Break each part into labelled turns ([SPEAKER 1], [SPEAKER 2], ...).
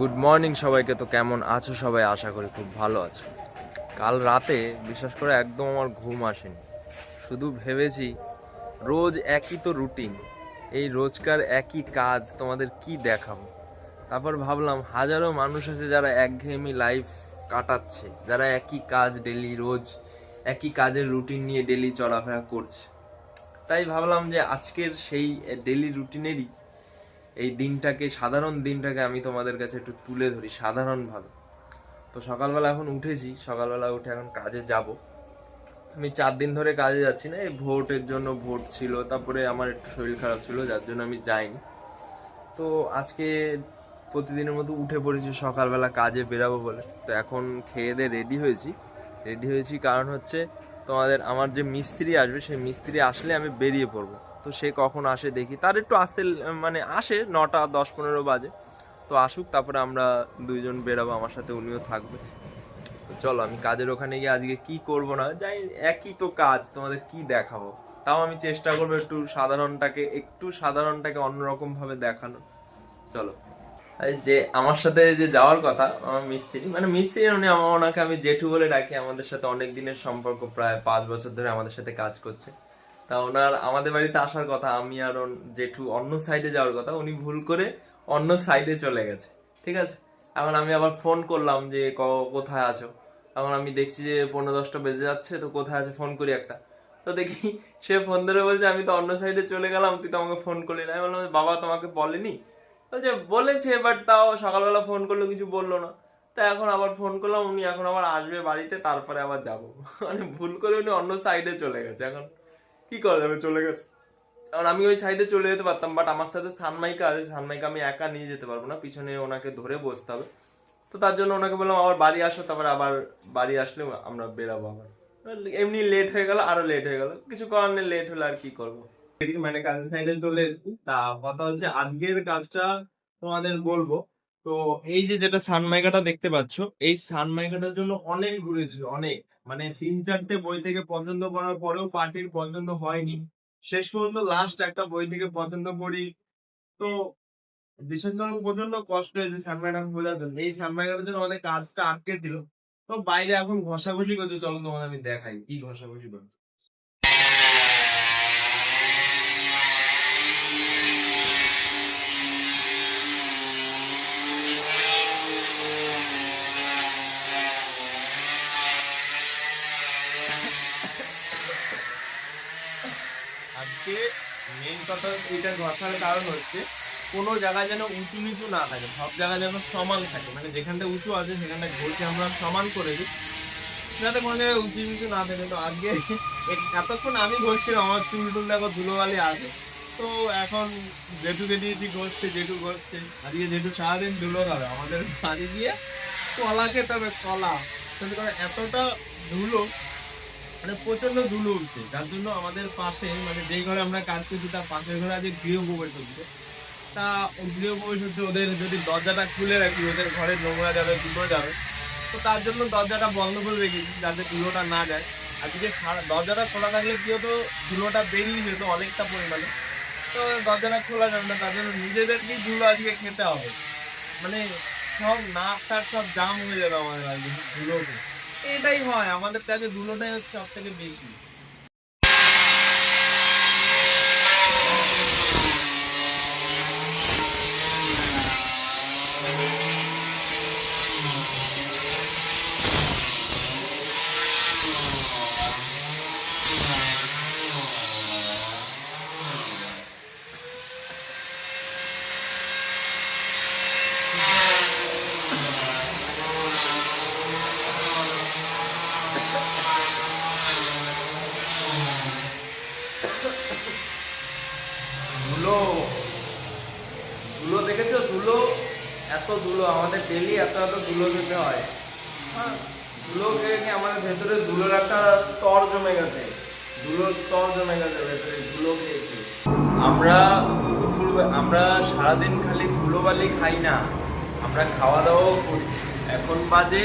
[SPEAKER 1] Good morning সবাইকে। তো কেমন আছো সবাই? আশা করি খুব ভালো আছো। কাল রাতে বিশেষ করে একদম আমার ঘুম আসেনি। শুধু ভেবেছি রোজ একই তো রুটিন, এই রোজকার একই কাজ তোমাদের কি দেখাবো। তারপর ভাবলাম হাজারো মানুষ আছে যারা একঘেয়েমি লাইফ কাটাচ্ছে, যারা একই কাজ ডেলি রোজ একই কাজের রুটিন নিয়ে ডেলি চলাফেরা করছে। তাই ভাবলাম যে আজকের সেই ডেলি রুটিনেরই এই দিনটাকে, সাধারণ দিনটাকে আমি তোমাদের কাছে একটু তুলে ধরি সাধারণভাবে। তো সকালবেলা এখন উঠেছি, সকালবেলা উঠে এখন কাজে যাব। আমি 4 দিন ধরে কাজে যাচ্ছি না, এই ভোটের জন্য, ভোট ছিল, তারপরে আমার একটু শরীর খারাপ ছিল যার জন্য আমি যাইনি। তো আজকে প্রতিদিনের মতো উঠে পড়েছি সকালবেলা কাজে বেরাবো বলে। তো এখন খেয়ে দিয়ে রেডি হয়েছি কারণ হচ্ছে তোমাদের আমার যে মিস্ত্রি আসবে, সেই মিস্ত্রি আসলে আমি বেরিয়ে পড়বো। তো সে কখন আসে দেখি, তার একটু আসতে মানে আসে 9টা 10-15 বাজে। তো আসুক, তারপরে আমরা দুইজন বেরাবো, আমার সাথে উনিও থাকবে। তো চলো, আমি কাজের ওখানে গিয়ে আজকে কি করব না যাই, একই তো কাজ, তোমাদের কি দেখাবো। তাও আমি চেষ্টা করবো একটু সাধারণটাকে অন্যরকম ভাবে দেখানো। চলো। এই যে আমার সাথে যে যাওয়ার কথা, আমার মিস্ত্রি, মানে মিস্ত্রি উনি, ওনাকে আমি জেঠু বলে ডাকি। আমাদের সাথে অনেক দিনের সম্পর্ক, প্রায় 5 বছর ধরে আমাদের সাথে কাজ করছে। তা ওনার আমাদের বাড়িতে আসার কথা, আমি আর জেঠু অন্য সাইডে যাওয়ার কথা, উনি ভুল করে অন্য সাইডে চলে গেছে। ঠিক আছে। এখন আমি আবার ফোন করলাম যে কোথায় আছো। এখন আমি দেখছি যে 15-10টা বেজে যাচ্ছে, তো কোথায় আছে ফোন করি একটা। তো দেখি সে ফোন ধরে বলছে আমি তো অন্য সাইডে চলে গেলাম, তুই তো আমাকে ফোন করলি না। আমি বললাম বাবা তোমাকে বলেনি। বলছে বলেছে, বাট তাও সকালবেলা ফোন করলো কিছু বললো না। তা এখন আবার ফোন করলাম, উনি এখন আবার আসবে বাড়িতে, তারপরে আবার যাবো। মানে ভুল করে উনি অন্য সাইডে চলে গেছে। এখন কি করা যাবে, চলে গেছে। কারণ আমি ওই সাইডে চলে যেতে পারতাম, বাট আমার সাথে সানমাইকা আছে, সানমাইকা আমি একা নিয়ে যেতে পারবো না, পিছনে ওনাকে ধরে বসতে হবে। তো তার জন্য ওনাকে বললাম আবার বাড়ি আসো, তারপরে আবার বাড়ি আসলে আমরা বেরাবো আবার। এমনি লেট হয়ে গেল, আরো লেট হয়ে গেল, কিছু করার নেই, লেট হলে আর কি করবো।
[SPEAKER 2] মানে কাজের সাইডে চলে এসেছি। তা কথা হচ্ছে আজকের কাজটা তোমাদের বলবো। তো এই যে যেটা সানমাইকাটা দেখতে পাচ্ছ, এই সানমাইকাটার জন্য অনেক ঘুরেছি, অনেক, মানে 3-4টে বই থেকে পছন্দ করার পরেও পার্টির পছন্দ হয়নি। শেষ পর্যন্ত লাস্ট একটা বই থেকে পছন্দ করি। তো বিশেষ করে প্রচন্ড কষ্ট হয়েছে সানমাইকা খোঁজার জন্য। এই সানমাইকাটার জন্য আমাদের কাজটা আটকে দিল। তো বাইরে এখন ঘষাঘষি করছে, চলো তোমাদের আমি দেখাই কি ঘষাঘষি করছে। আজকে মেইন কথা এটা ঘষার কারণ হচ্ছে কোনো জায়গায় যেন উঁচু নিচু না থাকে, সব জায়গায় যেন সমান থাকে। মানে যেখানটা উঁচু আছে সেখানটা ঘষে আমরা সমান করে দিই, যাতে কোনো জায়গায় উঁচু নিচু না থাকে। তো আজকে এতক্ষণ আমি ঘষছিলাম, আমার চুল টুল দেখো ধুলোবালি আছে। তো এখন জেঠুকে দিয়েছি ঘষতে, জেঠু ঘষছে। আজকে জেঠু সারাদিন ধুলো খাবে, আমাদের বাড়ি গিয়ে কলা খেতে হবে, কলা। সত্যি করে এতটা ধুলো, মানে প্রচন্ড ধুলো উঠছে, যার জন্য আমাদের পাশে, মানে যেই ঘরে আমরা কাজ করছি তার পাশের ঘরে আজকে গৃহপ্রবেশ হচ্ছে। তা গৃহপ্রবেশ হচ্ছে, ওদের যদি দরজাটা খুলে রাখি ওদের ঘরে নোংরা যাবে, ধুলো যাবে। তো তার জন্য দরজাটা বন্ধ করে রেখেছি যাতে ধুলোটা না যায়। আজকে দরজাটা খোলা থাকলে কি হতো, ধুলোটা বেরিয়ে যেত অনেকটা পরিমাণে। তো দরজাটা খোলা যাবে না, তার জন্য নিজেদেরকেই ধুলো আজকে খেতে হবে। মানে সব নাক টাক সব জাম হয়ে যাবে আমাদের আজকে ধুলো। এটাই হয় আমাদের কাছে, ধুলোটাই হচ্ছে সব থেকে বেশি।
[SPEAKER 1] ধুলো, ধুলো দেখেছো? ধুলো, এত ধুলো, আমাদের ডেলি এত এত ধুলো খেতে হয়। হ্যাঁ, ধুলো খেয়ে খেয়ে আমাদের ভেতরে ধুলোর একটা স্তর জমে গেছে, ধুলোর স্তর জমে গেছে ভেতরে ধুলো খেয়ে খেয়ে। আমরা আমরা সারাদিন খালি ধুলোবালি খাই না, আমরা খাওয়া দাওয়াও করি। এখন বাজে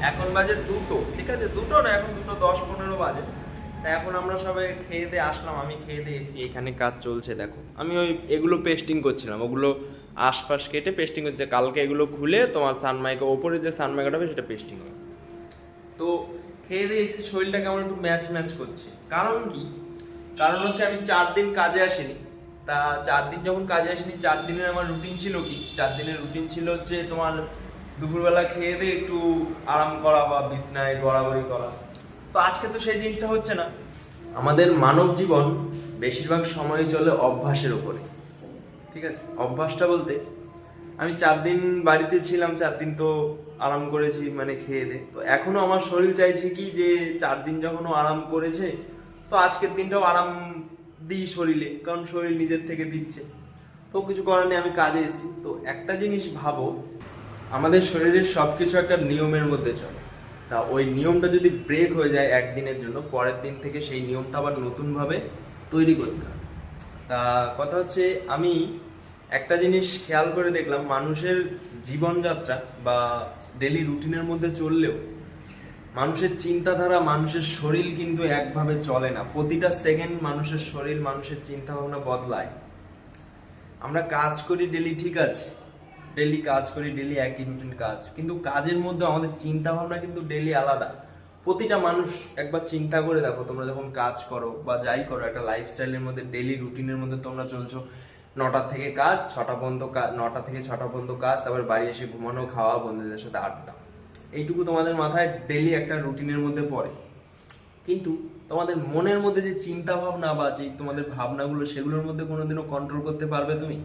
[SPEAKER 1] এখন বাজে 2টো, ঠিক আছে, 2টো না, এখন 2:10-15 বাজে। তা এখন আমরা সবাই খেয়ে দিয়ে আসলাম, আমি খেয়ে দিয়ে এসেছি, এখানে কাজ চলছে দেখো। আমি ওই এগুলো পেস্টিং করছিলাম, ওগুলো আশপাশ কেটে পেস্টিং হচ্ছে, কালকে এগুলো খুলে তোমার সানমাইকা ওপরে যে সানমাইকাটা হবে সেটা পেস্টিং হবে। তো খেয়ে দিয়ে এসে শরীরটা কেমন একটু ম্যাচ ম্যাচ করছে। কারণ কি? কারণ হচ্ছে আমি 4 দিন কাজে আসিনি। তা 4 দিন যখন কাজে আসিনি, 4 দিনের আমার রুটিন ছিল কি? 4 দিনের রুটিন ছিল হচ্ছে তোমার দুপুরবেলা খেয়ে দিয়ে একটু আরাম করা বা বিছনায় গড়াগড়ি করা। তো আজকে তো সেই জিনিসটা হচ্ছে না। আমাদের মানব জীবন বেশিরভাগ সময় চলে অভ্যাসের উপরে, ঠিক আছে? অভ্যাসটা বলতে আমি 4 দিন বাড়িতে ছিলাম, 4 দিন তো আরাম করেছি মানে খেয়ে দে। তো এখনো আমার শরীর চাইছে কি যে 4 দিন যখন ও আরাম করেছে তো আজকের দিনটাও আরাম দিই শরীরে, কারণ শরীর নিজের থেকে দিচ্ছে। তো কিছু করার নেই, আমি কাজে এসেছি। তো একটা জিনিস ভাবো, আমাদের শরীরের সবকিছু একটা নিয়মের মধ্যে চলে। তা ওই নিয়মটা যদি ব্রেক হয়ে যায় একদিনের জন্য, পরের দিন থেকে সেই নিয়মটা আবার নতুনভাবে তৈরি করতে হবে। তা কথা হচ্ছে, আমি একটা জিনিস খেয়াল করে দেখলাম, মানুষের জীবনযাত্রা বা ডেলি রুটিনের মধ্যে চললেও মানুষের চিন্তাধারা, মানুষের শরীর কিন্তু একভাবে চলে না। প্রতিটা সেকেন্ড মানুষের শরীর, মানুষের চিন্তা ভাবনা বদলায়। আমরা কাজ করি ডেলি, ঠিক আছে, ডেলি কাজ করি, ডেলি একই রুটিন কাজ, কিন্তু কাজের মধ্যে আমাদের চিন্তা ভাবনা কিন্তু ডেলি আলাদা। প্রতিটা মানুষ একবার চিন্তা করে দেখো, তোমরা যখন কাজ করো বা যাই করো, একটা লাইফস্টাইলের মধ্যে ডেলি রুটিনের মধ্যে তোমরা চলছো। 9টা থেকে কাজ, 6টা পর্যন্ত কাজ, 9টা থেকে 6টা পর্যন্ত কাজ, তারপর বাড়ি এসে ঘুমানো, খাওয়া, বন্ধুদের সাথে আড্ডা। এইটুকু তোমাদের মাথায় ডেলি একটা রুটিনের মধ্যে পড়ে। কিন্তু তোমাদের মনের মধ্যে যে চিন্তা ভাবনা বা যে তোমাদের ভাবনাগুলো, সেগুলোর মধ্যে কোনোদিনও কন্ট্রোল করতে পারবে তুমি?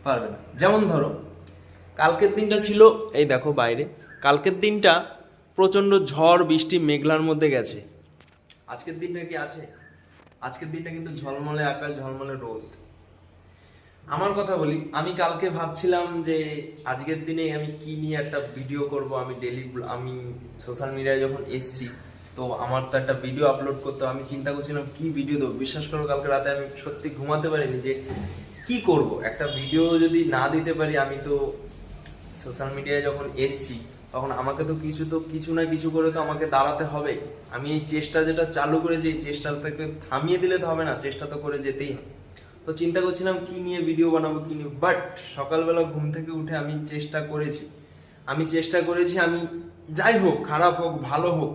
[SPEAKER 1] পারবে না। যেমন ধরো, কালকের দিনটা ছিল, এই দেখো বাইরে, কালকের দিনটা প্রচন্ড ঝড় বৃষ্টি মেঘলার মধ্যে গেছে। আজকের দিনটা কি আছে? আজকের দিনটা কিন্তু ঝলমলে আকাশ, ঝলমলে রোদ। আমার কথা বলি, আমি কালকে ভাবছিলাম যে আজকের দিনে আমি কি নিয়ে একটা ভিডিও করব। আমি ডেলি, আমি সোশ্যাল মিডিয়ায় যখন এসছি, তো আমার তো একটা ভিডিও আপলোড করতে, আমি চিন্তা করছিলাম কি ভিডিও দেবো। বিশ্বাস করো, কালকে রাতে আমি সত্যি ঘুমাতে পারিনি যে কি করব। একটা ভিডিও যদি না দিতে পারি, আমি তো সোশ্যাল মিডিয়ায় যখন এসছি তখন আমাকে তো কিছু না কিছু করে তো আমাকে দাঁড়াতে হবে। আমি এই চেষ্টা যেটা চালু করেছি, এই চেষ্টাটাকে থামিয়ে দিলে তো হবে না, চেষ্টা তো করে যেতেই হবে। তো চিন্তা করছিলাম কি নিয়ে ভিডিও বানাবো, কি নিয়ে। বাট সকালবেলা ঘুম থেকে উঠে আমি চেষ্টা করেছি, আমি যাই হোক, খারাপ হোক ভালো হোক,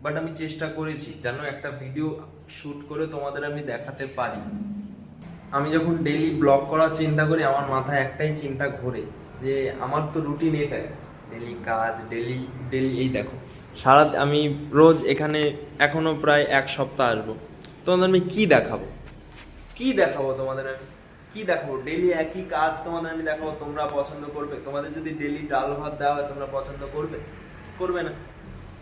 [SPEAKER 1] বাট আমি চেষ্টা করেছি যেন একটা ভিডিও শুট করে তোমাদের আমি দেখাতে পারি। আমি যখন ডেইলি ব্লগ করার চিন্তা করি, আমার মাথায় একটাই চিন্তা ঘোরে যে আমার তো রুটিন এটাই, ডেইলি কাজ, ডেইলি ডেইলি। এই দেখো, আমি রোজ এখানে এখনো প্রায় 1 সপ্তাহ আসবো। তোমাদের আমি কি দেখাবো তোমাদের? আমি কি দেখাবো? ডেইলি একই কাজ তোমাদের আমি দেখাবো, তোমরা পছন্দ করবে? তোমাদের যদি ডেইলি ডাল ভাত দেওয়া হয়, তোমরা পছন্দ করবে না।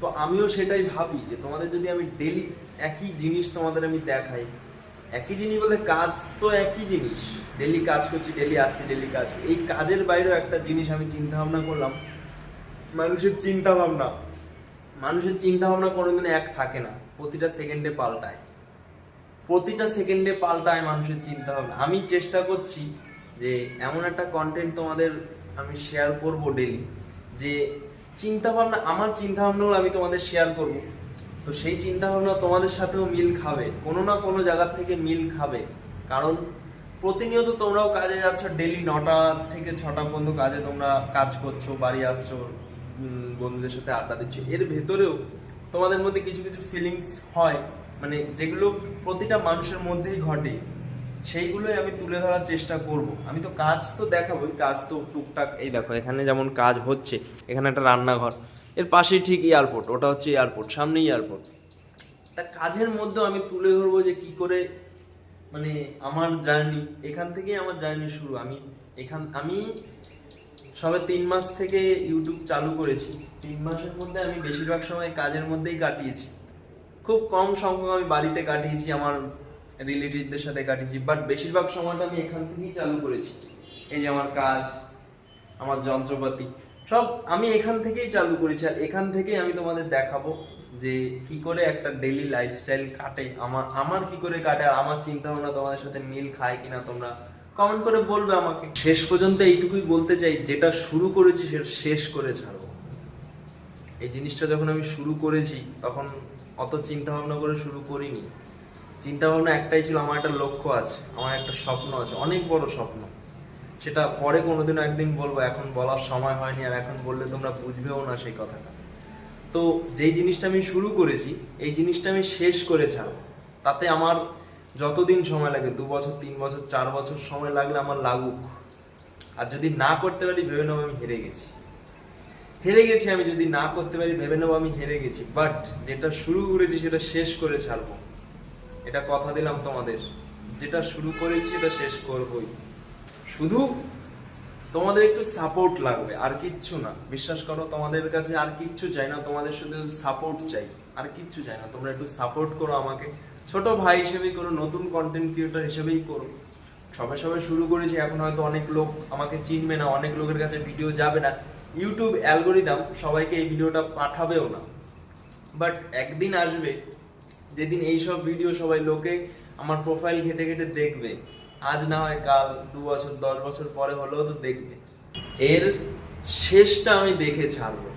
[SPEAKER 1] তো আমিও সেটাই ভাবি যে তোমাদের যদি আমি ডেইলি একই জিনিস তোমাদের আমি দেখাই, একই জিনিস বলতে কাজ তো একই জিনিস, ডেইলি কাজ করছি, ডেইলি আসছি, ডেইলি কাজ। এই কাজের বাইরেও একটা জিনিস আমি চিন্তা ভাবনা করলাম, মানুষের চিন্তা ভাবনা কোনোদিন এক থাকে না, প্রতিটা সেকেন্ডে পাল্টায় মানুষের চিন্তা ভাবনা। আমি চেষ্টা করছি যে এমন একটা কন্টেন্ট তোমাদের আমি শেয়ার করব ডেইলি, যে আমার চিন্তা ভাবনাগুলো আমি তোমাদের শেয়ার করব। তো সেই চিন্তা ভাবনা তোমাদের সাথেও মিল খাবে, কোনো না কোনো জায়গা থেকে মিল খাবে। কারণ প্রতিনিয়ত তোমরাও কাজে যাচ্ছ, ডেইলি 9টা থেকে 6টা পর্যন্ত কাজে তোমরা কাজ করছো, বাড়ি আসছো, বন্ধুদের সাথে আড্ডা দিচ্ছ। এর ভেতরেও তোমাদের মধ্যে কিছু কিছু ফিলিংস হয়, মানে যেগুলো প্রতিটা মানুষের মধ্যেই ঘটে, সেইগুলোই আমি তুলে ধরার চেষ্টা করব। আমি তো কাজ তো দেখাবোই, কাজ তো টুকটাক। এই দেখো, এখানে যেমন কাজ হচ্ছে, এখানে একটা রান্নাঘর, এর পাশেই ঠিক এয়ারপোর্ট, ওটা হচ্ছে এয়ারপোর্ট, সামনেই এয়ারপোর্ট। তা কাজের মধ্যেও আমি তুলে ধরবো যে কি করে, মানে আমার জার্নি, এখান থেকেই আমার জার্নি শুরু। আমি সবে 3 মাস থেকে ইউটিউব চালু করেছি। 3 মাসের মধ্যে আমি বেশিরভাগ সময় কাজের মধ্যেই কাটিয়েছি, খুব কম সংখ্যক আমি বাড়িতে কাটিয়েছি, আমার রিলেটিভদের সাথে কাটিয়েছি, বাট বেশিরভাগ সময়টা আমি এখান থেকেই চালু করেছি। এই যে আমার কাজ, আমার যন্ত্রপাতি সব আমি এখান থেকেই চালু করেছি। আর এখান থেকেই আমি তোমাদের দেখাবো যে কি করে একটা ডেইলি লাইফস্টাইল কাটে, আমার কি করে কাটে, আর আমার চিন্তা ভাবনা তোমাদের সাথে মিল খায় কিনা তোমরা কমেন্ট করে বলবে আমাকে। শেষ পর্যন্ত এইটুকুই বলতে চাই, যেটা শুরু করেছি সেটা শেষ করে ছাড়বো। এই জিনিসটা যখন আমি শুরু করেছি তখন অত চিন্তা ভাবনা করে শুরু করিনি। চিন্তা ভাবনা একটাই ছিল, আমার একটা লক্ষ্য আছে, আমার একটা স্বপ্ন আছে, অনেক বড় স্বপ্ন। সেটা পরে কোনোদিনও একদিন বলবো, এখন বলার সময় হয়নি, আর এখন বললে তোমরা বুঝবেও না সেই কথাটা। তো যেই জিনিসটা আমি শুরু করেছি এই জিনিসটা আমি শেষ করে ছাড়বো। তাতে আমার যতদিন সময় লাগে, 2 বছর 3 বছর 4 বছর সময় লাগলে আমার লাগুক। আর যদি না করতে পারি ভেবে নেবো আমি হেরে গেছি। আমি যদি না করতে পারি ভেবে নেবো আমি হেরে গেছি। বাট যেটা শুরু করেছি সেটা শেষ করে ছাড়বো, এটা কথা দিলাম তোমাদের। যেটা শুরু করেছি সেটা শেষ করবোই। শুধু তোমাদের একটু সাপোর্ট লাগবে, আর কিচ্ছু না। বিশ্বাস করো, তোমাদের কাছে আর কিচ্ছু চাই না, তোমাদের শুধু সাপোর্ট চাই, আর কিচ্ছু চাই না। তোমরা একটু সাপোর্ট করো আমাকে, ছোট ভাই হিসেবেই করো, নতুন কন্টেন্ট ক্রিয়েটর হিসেবেই করো। সবে সবে শুরু করেছি, এখন হয়তো অনেক লোক আমাকে চিনবে না, অনেক লোকের কাছে ভিডিও যাবে না, ইউটিউব অ্যালগোরিদম সবাইকে এই ভিডিওটা পাঠাবেও না। বাট একদিন আসবে যেদিন এইসব ভিডিও সবাই লোকে আমার প্রোফাইল ঘেটে ঘেটে দেখবে। আজ না হয় কাল, 2 বছর 10 বছর পরে হলেও তো দেখবে। এর শেষটা আমি দেখে ছাড়বো।